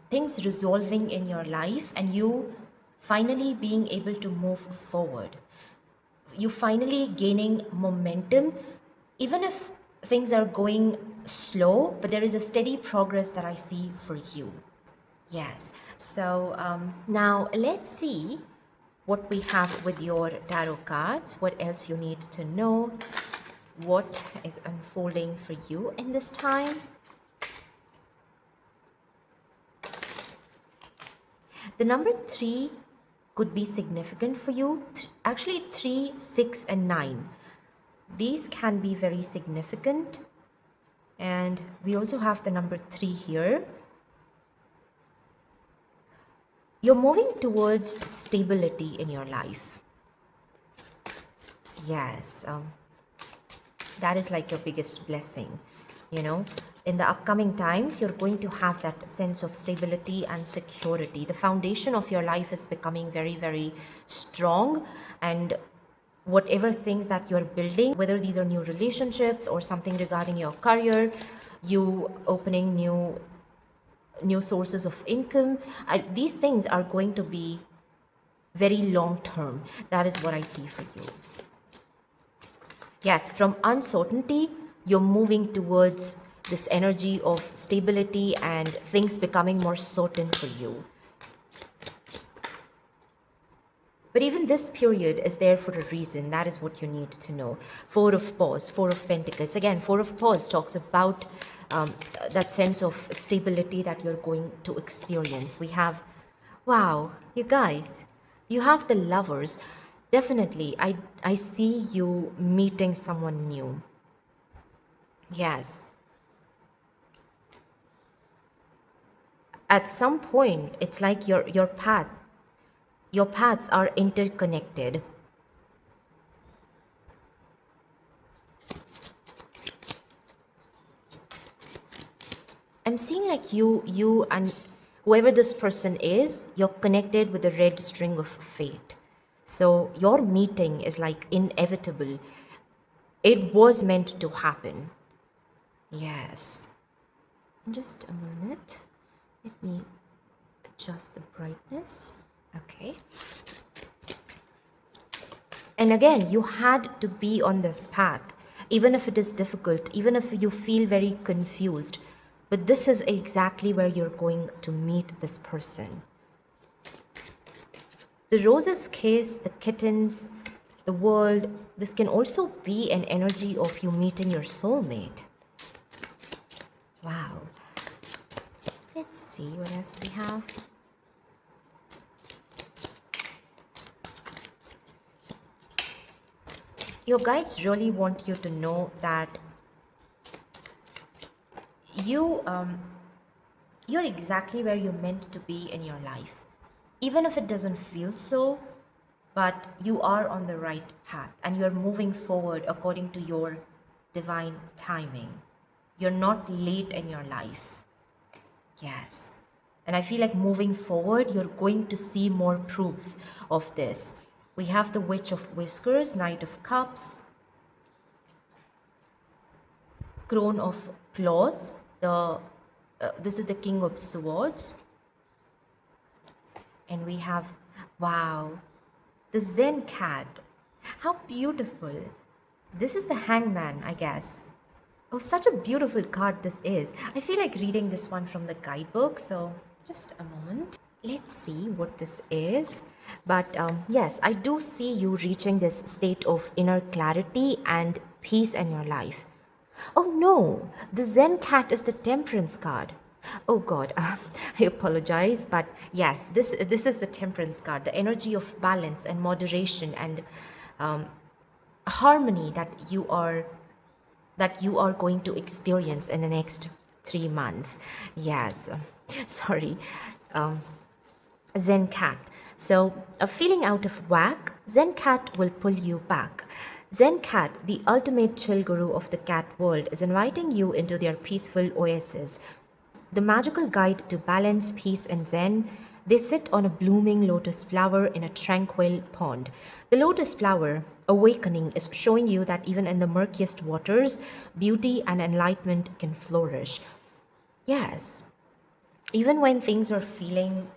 things resolving in your life, and you finally being able to move forward. You finally gaining momentum, even if things are going slow, but there is a steady progress that I see for you. Yes. So now let's see what we have with your tarot cards, what else you need to know, what is unfolding for you in this time. The number 3 could be significant for you. Actually, 3, 6, and 9. These can be very significant. And we also have the number 3 here. You're moving towards stability in your life. Yes, that is like your biggest blessing. In the upcoming times, you're going to have that sense of stability and security. The foundation of your life is becoming very, very strong, and whatever things that you're building, whether these are new relationships or something regarding your career, you opening new sources of income, these things are going to be very long term. That is what I see for you. Yes, from uncertainty, you're moving towards this energy of stability and things becoming more certain for you. But even this period is there for a reason. That is what you need to know. 4 of Paws, 4 of Pentacles. Again, 4 of Paws talks about that sense of stability that you're going to experience. We have, wow, you guys, you have the Lovers. Definitely, I see you meeting someone new. Yes. At some point, it's like your paths are interconnected. I'm seeing like you and whoever this person is, you're connected with the red string of fate. So your meeting is like inevitable. It was meant to happen. Yes. Just a minute. Let me adjust the brightness. Okay. And again, you had to be on this path, even if it is difficult, even if you feel very confused. But this is exactly where you're going to meet this person. The Rose's case, the kittens, the world, this can also be an energy of you meeting your soulmate. Wow. Let's see what else we have. Your guides really want you to know that you're exactly where you're meant to be in your life. Even if it doesn't feel so, but you are on the right path and you're moving forward according to your divine timing. You're not late in your life. Yes. And I feel like moving forward, you're going to see more proofs of this. We have the Witch of Whiskers, Knight of Cups, Crown of Claws, this is the King of Swords, and we have, wow, the Zen cat. How beautiful. This is the Hangman, I guess. Oh, such a beautiful card this is. I feel like reading this one from the guidebook, so just a moment. Let's see what this is. But yes, I do see you reaching this state of inner clarity and peace in your life. Oh no, the Zen cat is the Temperance card. Oh God, I apologize, but yes, this is the Temperance card, the energy of balance and moderation and harmony that you are going to experience in the next 3 months. Yes, sorry. Zen cat. So, a feeling out of whack, Zen cat will pull you back. Zen cat, the ultimate chill guru of the cat world, is inviting you into their peaceful oasis. The magical guide to balance, peace, and Zen. They sit on a blooming lotus flower in a tranquil pond. The lotus flower, awakening, is showing you that even in the murkiest waters, beauty and enlightenment can flourish. Yes, even when things are feeling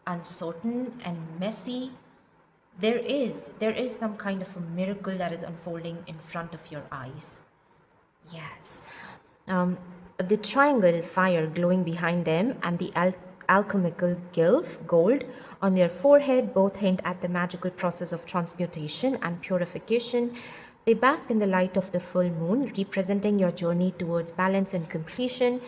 uncertain and messy, there is some kind of a miracle that is unfolding in front of your eyes. Yes. The triangle fire glowing behind them and the alchemical glyph gold on their forehead both hint at the magical process of transmutation and purification. They bask in the light of the full moon, representing your journey towards balance and completion.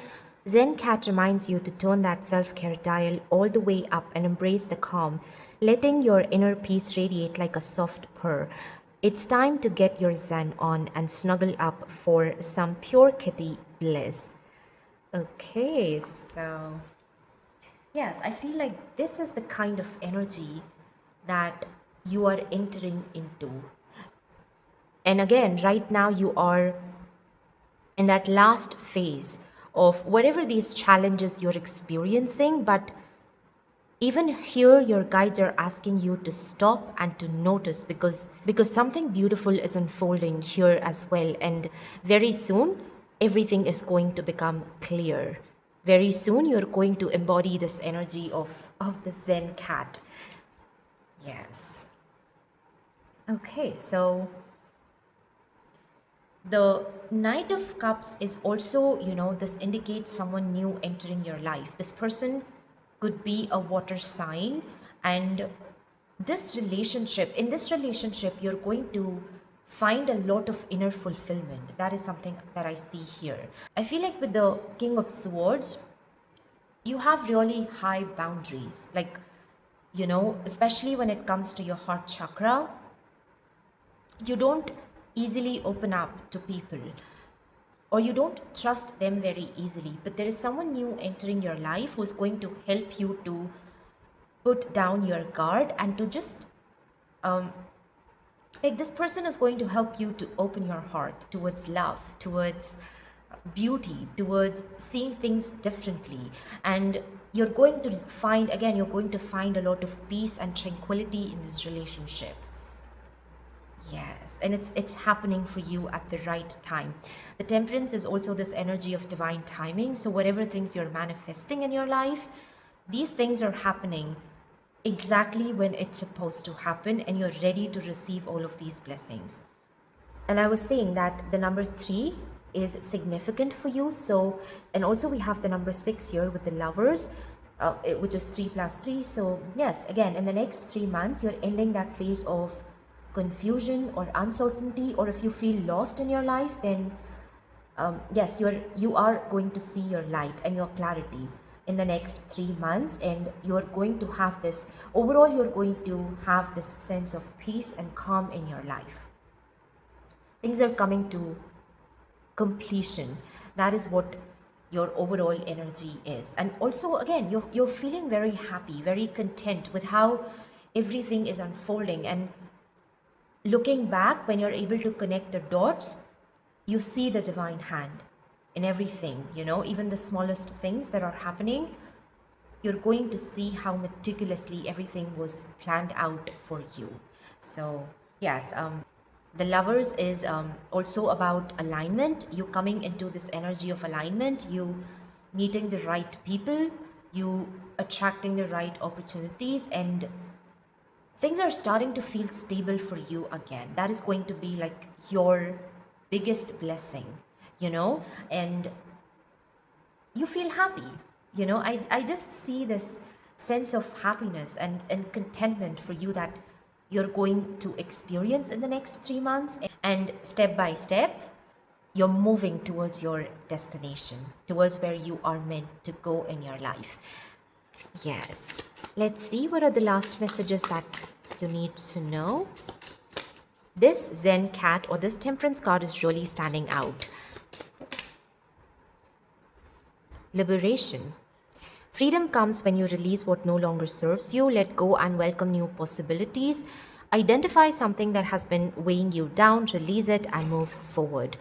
Zen Cat reminds you to turn that self care dial all the way up and embrace the calm, letting your inner peace radiate like a soft purr. It's time to get your Zen on and snuggle up for some pure kitty bliss. Okay, so yes, I feel like this is the kind of energy that you are entering into. And again, right now you are in that last phase of whatever these challenges you're experiencing, but even here your guides are asking you to stop and to notice because something beautiful is unfolding here as well, and very soon everything is going to become clear. Very soon you're going to embody this energy of the Zen cat. Yes. Okay, so the Knight of Cups is also, this indicates someone new entering your life. This person could be a water sign, and in this relationship, you're going to find a lot of inner fulfillment. That is something that I see here. I feel like with the King of Swords, you have really high boundaries. Like, especially when it comes to your heart chakra, you don't easily open up to people or you don't trust them very easily, but there is someone new entering your life who's going to help you to put down your guard and to just like this person is going to help you to open your heart towards love, towards beauty, towards seeing things differently. And you're going to find a lot of peace and tranquility in this relationship. Yes, and it's happening for you at the right time. The Temperance is also this energy of divine timing. So whatever things you're manifesting in your life, these things are happening exactly when it's supposed to happen, and you're ready to receive all of these blessings. And I was saying that the number 3 is significant for you. So, and also we have the number 6 here with the Lovers, which is 3 plus 3. So yes, again, in the next 3 months, you're ending that phase of confusion or uncertainty, or if you feel lost in your life, then yes, you are going to see your light and your clarity in the next 3 months, and you're going to have this overall, you're going to have this sense of peace and calm in your life. Things are coming to completion. That is what your overall energy is. And also again, you're feeling very happy, very content with how everything is unfolding. And looking back, when you're able to connect the dots, you see the divine hand in everything, even the smallest things that are happening. You're going to see how meticulously everything was planned out for you. So, yes, the lovers is also about alignment. You coming into this energy of alignment, you meeting the right people, you attracting the right opportunities, and things are starting to feel stable for you again. That is going to be like your biggest blessing, and you feel happy. I just see this sense of happiness and contentment for you that you're going to experience in the next 3 months. And step by step, you're moving towards your destination, towards where you are meant to go in your life. Yes. Let's see what are the last messages that you need to know. This Zen cat or this Temperance card is really standing out. Liberation. Freedom comes when you release what no longer serves you, let go and welcome new possibilities. Identify something that has been weighing you down, release it and move forward.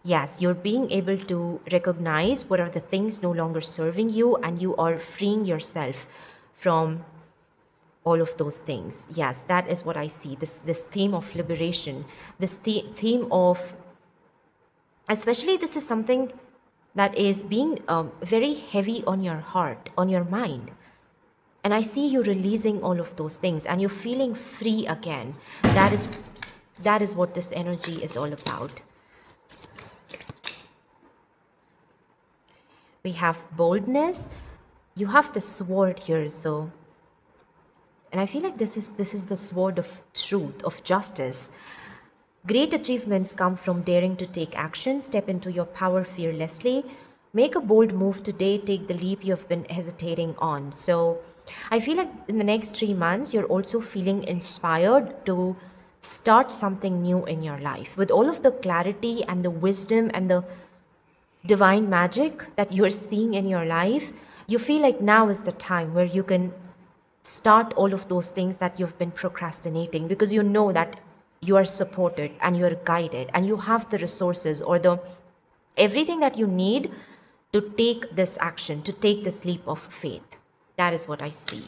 Yes, you're being able to recognize what are the things no longer serving you, and you are freeing yourself from all of those things. Yes, that is what I see. This theme of liberation, this theme of, especially this is something that is being very heavy on your heart, on your mind. And I see you releasing all of those things and you're feeling free again. That is what this energy is all about. We have boldness. You have the sword here, so, and I feel like this is the sword of truth, of justice. Great achievements come from daring to take action. Step into your power fearlessly. Make a bold move today. Take the leap you have been hesitating on. So I feel like in the next 3 months, you're also feeling inspired to start something new in your life. With all of the clarity and the wisdom and the divine magic that you're seeing in your life, you feel like now is the time where you can start all of those things that you've been procrastinating, because you know that you are supported and you're guided and you have the resources or the everything that you need to take this action, to take this leap of faith. That is what I see.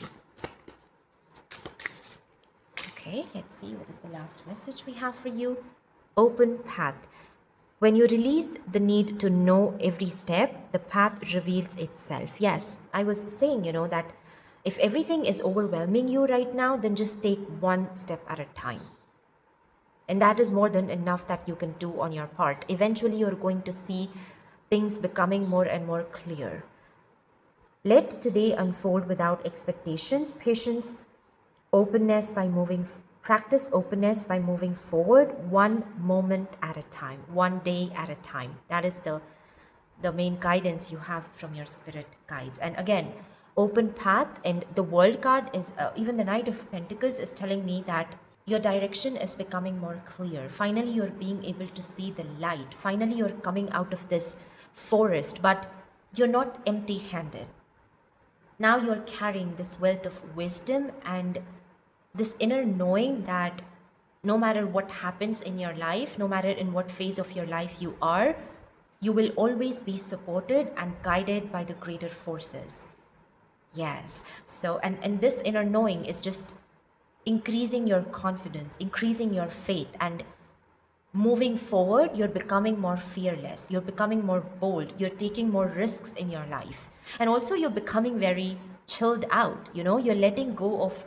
Okay, let's see what is the last message we have for you. Open path. When you release the need to know every step, the path reveals itself. Yes, I was saying, that if everything is overwhelming you right now, then just take one step at a time. And that is more than enough that you can do on your part. Eventually, you're going to see things becoming more and more clear. Let today unfold without expectations. Patience, openness by moving practice openness by moving forward, one moment at a time, one day at a time. That is the main guidance you have from your spirit guides. And again, open path, and the World card is even the Knight of Pentacles is telling me that your direction is becoming more clear. Finally, you're being able to see the light. Finally, you're coming out of this forest, but you're not empty-handed. Now you're carrying this wealth of wisdom and this inner knowing that no matter what happens in your life, no matter in what phase of your life you are, you will always be supported and guided by the greater forces. Yes. So, and this inner knowing is just increasing your confidence, increasing your faith, and moving forward, you're becoming more fearless, you're becoming more bold, you're taking more risks in your life. And also you're becoming very chilled out, you're letting go of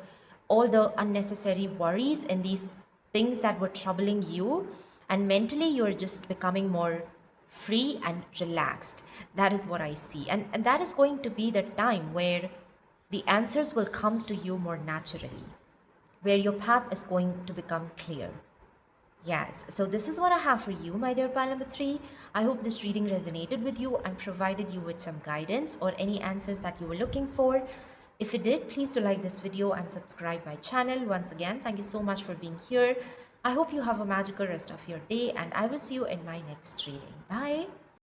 all the unnecessary worries and these things that were troubling you. And mentally, you're just becoming more free and relaxed. That is what I see. And that is going to be the time where the answers will come to you more naturally, where your path is going to become clear. Yes, so this is what I have for you, my dear pile number 3. I hope this reading resonated with you and provided you with some guidance or any answers that you were looking for. If it did, please do like this video and subscribe my channel. Once again, thank you so much for being here. I hope you have a magical rest of your day, and I will see you in my next reading. Bye.